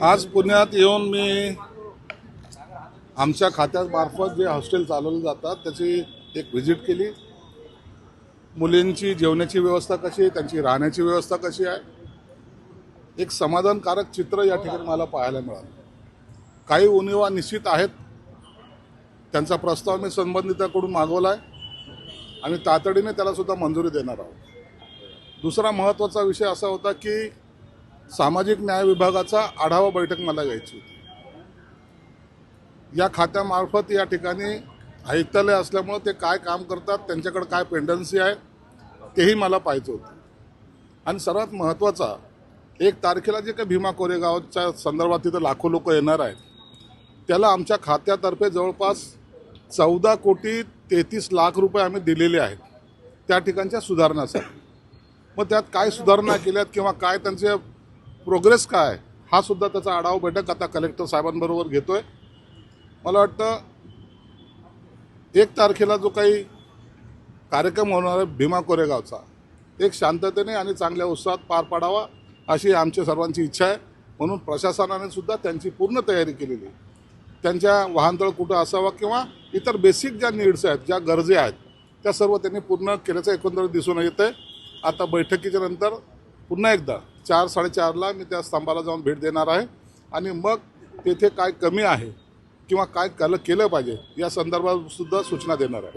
आज पुण्यात येऊन मी आमच्या खात्यामार्फत जे हॉस्टेल चालवले जातात त्याची एक व्हिजिट केली. मुलींची जेवणाची व्यवस्था कशी आहे, त्यांची राहण्याची व्यवस्था कशी आहे, एक समाधानकारक चित्र या ठिकाणी मला पाहायला मिळालं. काही उणिवा निश्चित आहेत, त्यांचा प्रस्ताव मी संबंधिताकडून मागवला आहे आणि तातडीने त्याला सुद्धा मंजुरी देणार आहोत. दुसरा महत्त्वाचा विषय असा होता की सामाजिक न्याय विभागाचा आढावा बैठक मला घ्यायची होती. या खात्यामार्फत या ठिकाणी आयुक्तालय असल्यामुळे ते काय काम करतात, त्यांच्याकडे काय पेंडन्सी आहे तेही मला पाहायचं होतं. आणि सर्वात महत्त्वाचा, 1 तारखेला जे काही भीमा कोरेगावच्या संदर्भात तिथं लाखो लोक येणार आहेत, त्याला आमच्या खात्यातर्फे जवळपास 14,33,00,000 रुपये आम्ही दिलेले आहेत त्या ठिकाणच्या सुधारण्यासाठी. मग त्यात काय सुधारणा केल्यात किंवा काय त्यांचे प्रोग्रेस काय, हा सुद्धा त्याचा आढावा बैठक आता कलेक्टर साहेबांबरोबर घेतोय. मला वाटतं 1 तारखेला जो काही कार्यक्रम होणार आहे भीमा कोरेगावचा, एक शांततेने आणि चांगल्या उत्साहात पार पाडावा अशी आमच्या सर्वांची इच्छा आहे. म्हणून प्रशासनाने सुद्धा त्यांची पूर्ण तयारी केलेली आहे. त्यांच्या वाहनतळ कुठं असावा किंवा इतर बेसिक ज्या नीड्स आहेत, ज्या गरजा आहेत, त्या सर्व त्यांनी पूर्ण केल्याचं एकंदरीत दिसून येतं आहे. आता बैठकीच्या नंतर पुन्हा एकदा 4-4:30ला मी त्या स्तंभाला जाऊन भेट देणार आहे आणि मग तेथे काय कमी आहे किंवा काय केलं पाहिजे या संदर्भात सुद्धा सूचना देणार आहे.